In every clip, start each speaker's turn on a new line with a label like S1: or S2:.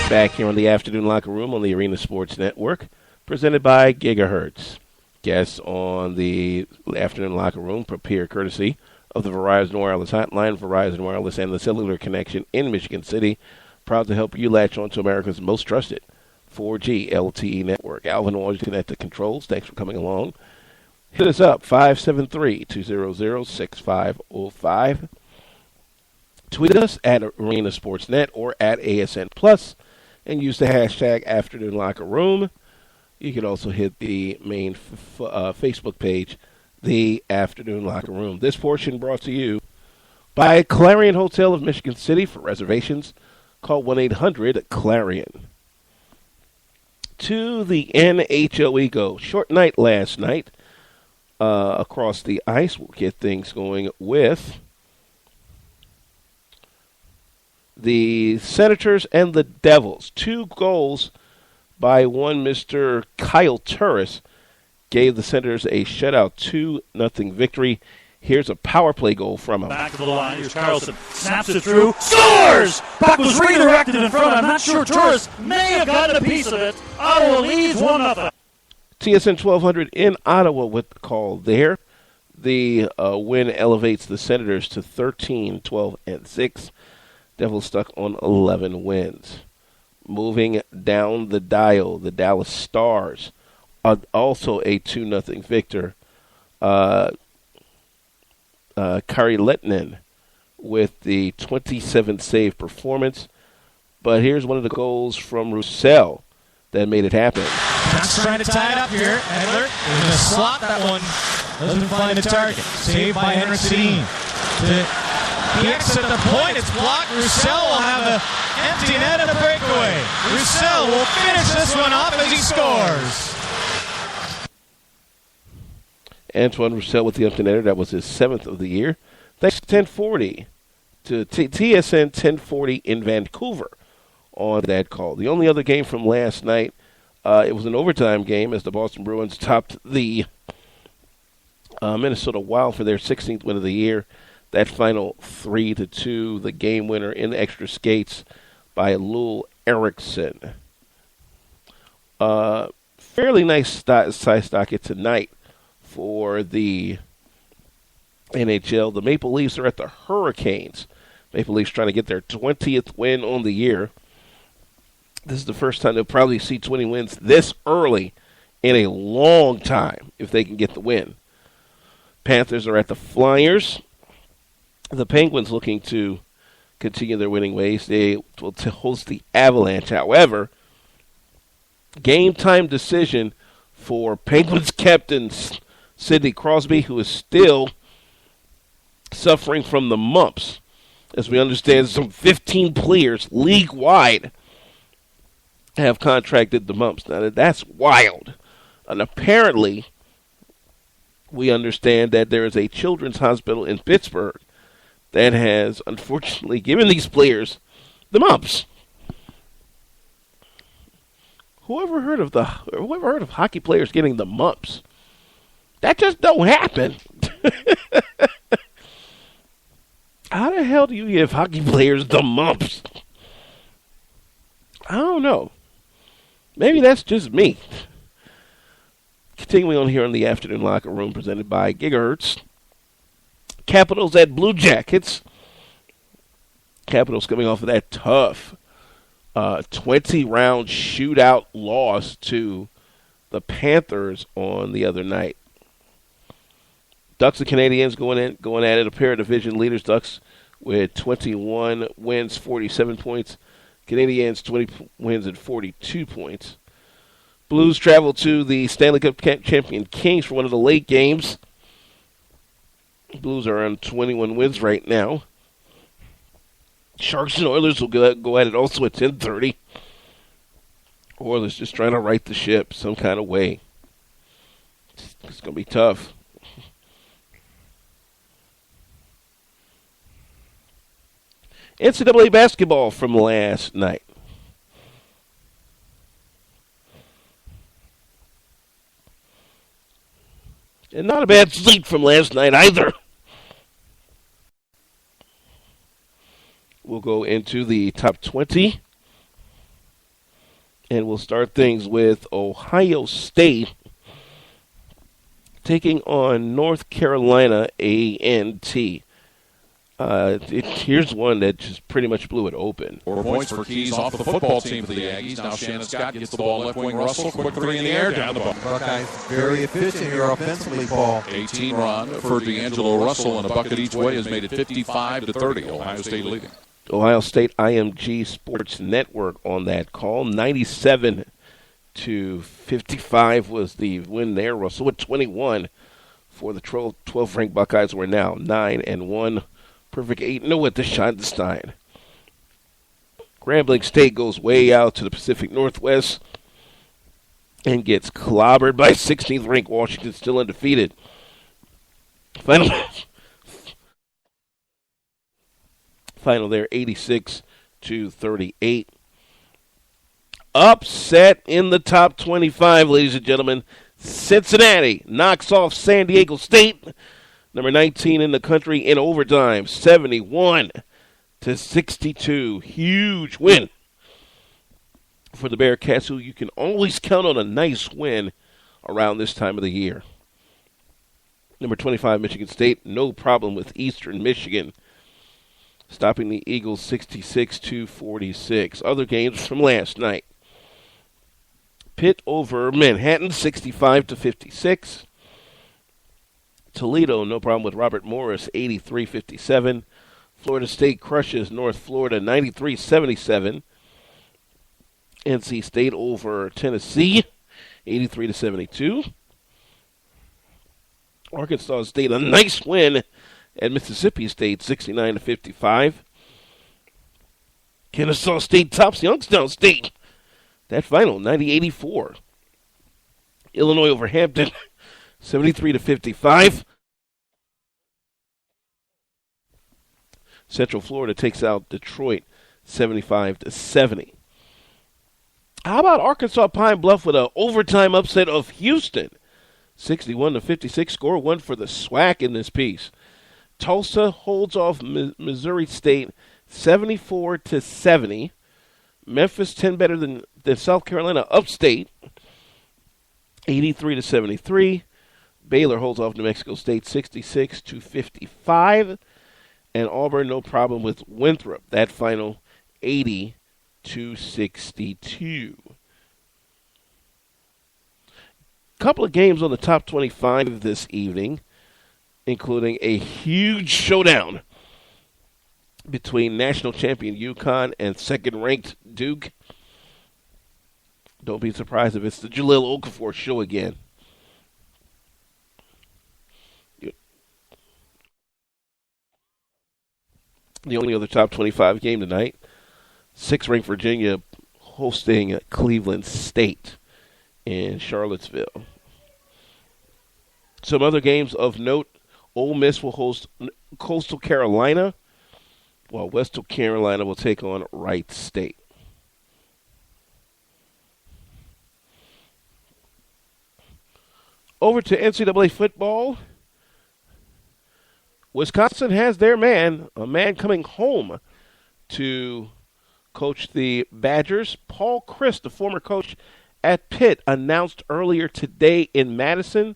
S1: Back here on the Afternoon Locker Room on the Arena Sports Network, presented by Gigahertz. Guests on the Afternoon Locker Room prepare courtesy of the Verizon Wireless Hotline, Verizon Wireless, and the Cellular Connection in Michigan City. Proud to help you latch on to America's most trusted 4G LTE network. Alvin Washington at the controls. Thanks for coming along. Hit us up, 573-200-6505. Tweet us at Arena Sportsnet or at ASN Plus, and use the hashtag Afternoon Locker Room. You can also hit the main Facebook page, The Afternoon Locker Room. This portion brought to you by Clarion Hotel of Michigan City. For reservations, call 1-800-CLARION. To the NHLE go. Short night last night across the ice. We'll get things going with the Senators and the Devils. 2 goals by one Mr. Kyle Turris gave the Senators a shutout 2-0 victory. Here's a power play goal from him.
S2: Back of the line. Here's Carlson. Snaps it through. Scores! Puck was redirected in front. I'm not sure Turris may have gotten a piece of it. Ottawa leads 1-0.
S1: TSN 1200 in Ottawa with the call there. The win elevates the Senators to 13, 12, and 6. Devils stuck on 11 wins. Moving down the dial, the Dallas Stars, also a 2-0 victor. Kari Lettinen with the 27-save performance. But here's one of the goals from Roussel that made it happen.
S3: Just trying to tie it up here. Edler in a slot. That one doesn't find the target. Saved by Henrik Sedin. He exits at the point. It's blocked. Roussel will have an empty net and a breakaway. Roussel will finish this one off as he scores.
S1: Antoine Roussel with the empty netter. That was his 7th of the year. Thanks to 1040 to TSN 1040 in Vancouver on that call. The only other game from last night, it was an overtime game as the Boston Bruins topped the Minnesota Wild for their 16th win of the year. That final 3-2, the game winner in the extra skates by Lul Eriksson. Fairly nice size docket tonight for the NHL. The Maple Leafs are at the Hurricanes. Maple Leafs trying to get their 20th win on the year. This is the first time they'll probably see 20 wins this early in a long time if they can get the win. Panthers are at the Flyers. The Penguins looking to continue their winning ways. They will host the Avalanche. However, game time decision for Penguins captain Sidney Crosby, who is still suffering from the mumps. As we understand, some 15 players league-wide have contracted the mumps. Now, that's wild. And apparently, we understand that there is a children's hospital in Pittsburgh that has, unfortunately, given these players the mumps. Whoever heard of hockey players getting the mumps? That just don't happen. How the hell do you give hockey players the mumps? I don't know. Maybe that's just me. Continuing on here on the Afternoon Locker Room, presented by Gigahertz. Capitals at Blue Jackets. Capitals coming off of that tough 20-round shootout loss to the Panthers on the other night. Ducks and Canadiens going at it. A pair of division leaders. Ducks with 21 wins, 47 points. Canadiens 20 wins and 42 points. Blues travel to the Stanley Cup champion Kings for one of the late games. Blues are on 21 wins right now. Sharks and Oilers will go at it also at 10:30. Oilers just trying to right the ship some kind of way. It's going to be tough. NCAA basketball from last night. And not a bad sleep from last night either. We'll go into the top 20. And we'll start things with Ohio State taking on North Carolina A&T. Here's one that just pretty much blew it open.
S4: 4 points for Keys off of the football team for the Aggies. Now Shannon Scott gets the ball left wing. Russell, quick three in the air, down the ball.
S5: Buckeyes very efficient here offensively, Paul.
S4: 18 run for D'Angelo Russell, and a bucket each way has made it 55-30. Ohio State leading.
S1: Ohio State IMG Sports Network on that call. 97-55 was the win there. Russell with 21 for the 12th ranked Buckeyes, were now 9-1. Perfect 8-0 at the Schottenstein. Grambling State goes way out to the Pacific Northwest and gets clobbered by 16th ranked Washington, still undefeated. Final there, 86-38. Upset in the top 25, ladies and gentlemen. Cincinnati knocks off San Diego State, number 19 in the country, in overtime, 71-62. Huge win for the Bearcats, who you can always count on a nice win around this time of the year. Number 25, Michigan State, no problem with Eastern Michigan, stopping the Eagles 66-46. Other games from last night. Pitt over Manhattan, 65-56. Toledo, no problem with Robert Morris, 83-57. Florida State crushes North Florida, 93-77. NC State over Tennessee, 83-72. Arkansas State, a nice win at Mississippi State, 69-55. Kennesaw State tops Youngstown State. That final, 90-84. Illinois over Hampton, 73-55. Central Florida takes out Detroit, 75-70. How about Arkansas Pine Bluff with an overtime upset of Houston, 61-56? Score one for the SWAC in this piece. Tulsa holds off Missouri State, 74-70. Memphis 10 better than South Carolina Upstate, 83-73. Baylor holds off New Mexico State, 66-55. And Auburn, no problem with Winthrop. That final, 80-62. Couple of games on the top 25 this evening, including a huge showdown between national champion UConn and second-ranked Duke. Don't be surprised if it's the Jahlil Okafor show again. The only other top 25 game tonight, 6th-ranked Virginia hosting Cleveland State in Charlottesville. Some other games of note: Ole Miss will host Coastal Carolina, while Western Carolina will take on Wright State. Over to NCAA football. Wisconsin has their man, a man coming home to coach the Badgers. Paul Chryst, the former coach at Pitt, announced earlier today in Madison.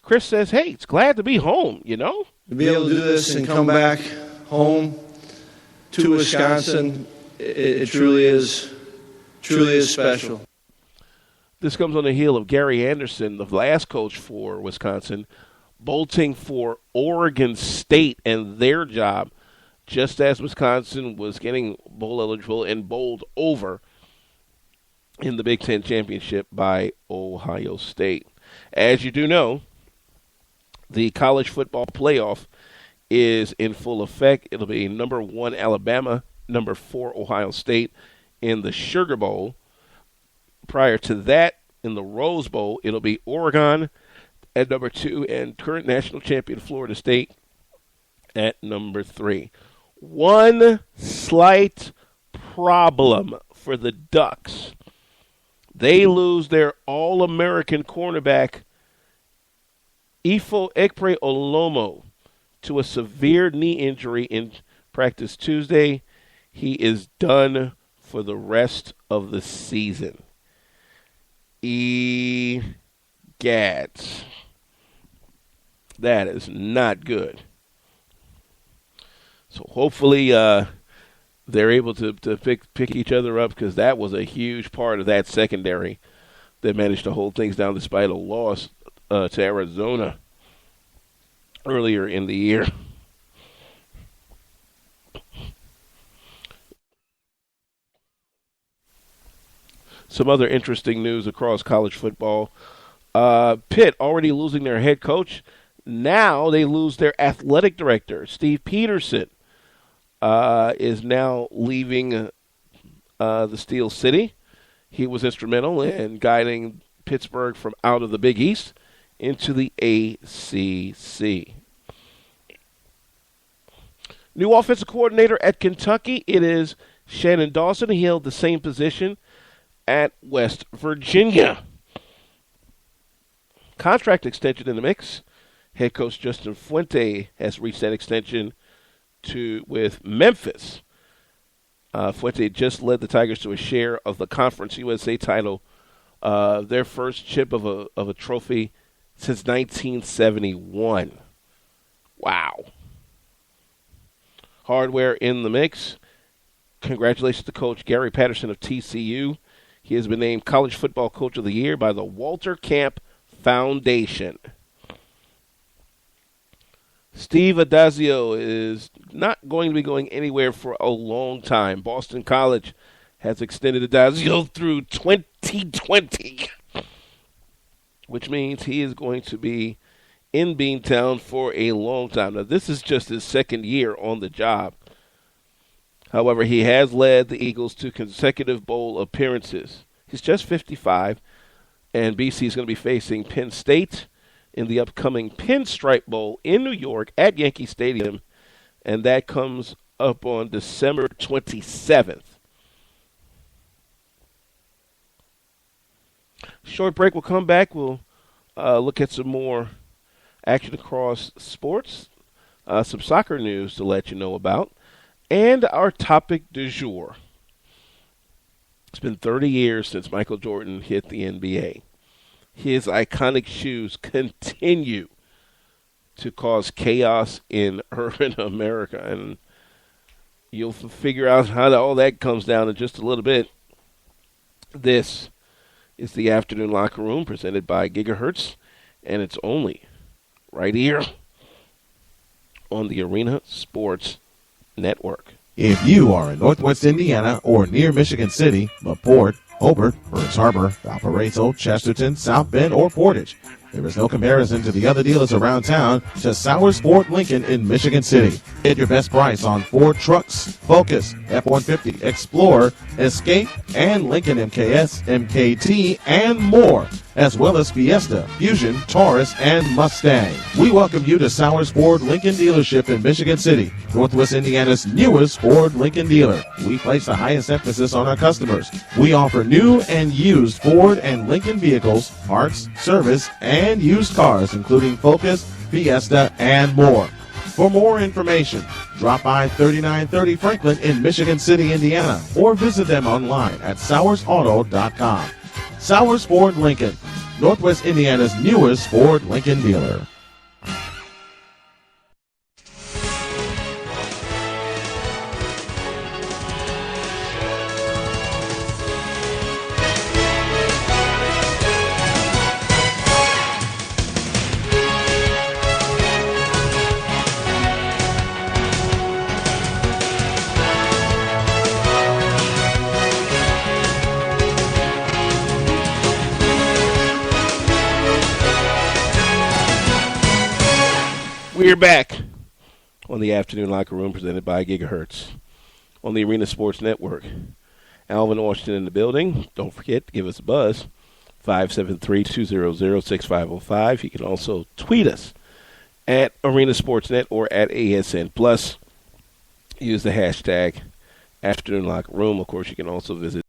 S1: Chryst says, hey, it's glad to be home, you know?
S6: To be able to do this and come back home to Wisconsin, it truly is special.
S1: This comes on the heel of Gary Anderson, the last coach for Wisconsin, bolting for Oregon State and their job, just as Wisconsin was getting bowl eligible and bowled over in the Big Ten Championship by Ohio State. As you do know, the college football playoff is in full effect. It'll be number 1 Alabama, number 4 Ohio State in the Sugar Bowl. Prior to that, in the Rose Bowl, it'll be Oregon at number 2 and current national champion Florida State at number 3. One slight problem for the Ducks. They lose their All-American cornerback Ifo Ekpre Olomo to a severe knee injury in practice Tuesday. He is done for the rest of the season. Gads. That is not good. So hopefully they're able to pick each other up, because that was a huge part of that secondary that managed to hold things down despite a loss to Arizona earlier in the year. Some other interesting news across college football. Pitt already losing their head coach. Now they lose their athletic director. Steve Peterson is now leaving the Steel City. He was instrumental in guiding Pittsburgh from out of the Big East into the ACC. New offensive coordinator at Kentucky, it is Shannon Dawson. He held the same position at West Virginia. Contract extension in the mix. Head coach Justin Fuente has reached that extension with Memphis. Fuente just led the Tigers to a share of the Conference USA title, their first chip of a trophy since 1971. Wow. Hardware in the mix. Congratulations to Coach Gary Patterson of TCU. He has been named College Football Coach of the Year by the Walter Camp Foundation. Steve Addazio is not going to be going anywhere for a long time. Boston College has extended Addazio through 2020, which means he is going to be in Beantown for a long time. Now, this is just his second year on the job. However, he has led the Eagles to consecutive bowl appearances. He's just 55, and BC is going to be facing Penn State in the upcoming Pinstripe Bowl in New York at Yankee Stadium, and that comes up on December 27th. Short break. We'll come back. We'll look at some more action across sports, some soccer news to let you know about, and our topic du jour. It's been 30 years since Michael Jordan hit the NBA. His iconic shoes continue to cause chaos in urban America, and you'll figure out how all that comes down in just a little bit. This is the Afternoon Locker Room presented by Gigahertz, and it's only right here on the Arena Sports Network.
S7: If you are in Northwest Indiana or near Michigan City, LaPorte, Hobart, Burns Harbor, Valparaiso, Chesterton, South Bend, or Portage, there is no comparison to the other dealers around town to Sowers Ford Lincoln in Michigan City. Get your best price on Ford trucks, Focus, F-150, Explorer, Escape, and Lincoln MKS, MKT, and more, as well as Fiesta, Fusion, Taurus, and Mustang. We welcome you to Sowers Ford Lincoln dealership in Michigan City, Northwest Indiana's newest Ford Lincoln dealer. We place the highest emphasis on our customers. We offer new and used Ford and Lincoln vehicles, parts, service, and used cars, including Focus, Fiesta, and more. For more information, drop by 3930 Franklin in Michigan City, Indiana, or visit them online at SowersAuto.com. Sowers Ford Lincoln, Northwest Indiana's newest Ford Lincoln dealer.
S1: We're back on the Afternoon Locker Room presented by Gigahertz on the Arena Sports Network. Alvin Washington in the building. Don't forget to give us a buzz, 573-200-6505. You can also tweet us at Arena Sportsnet or at ASN Plus. Use the hashtag Afternoon Locker Room. Of course, you can also visit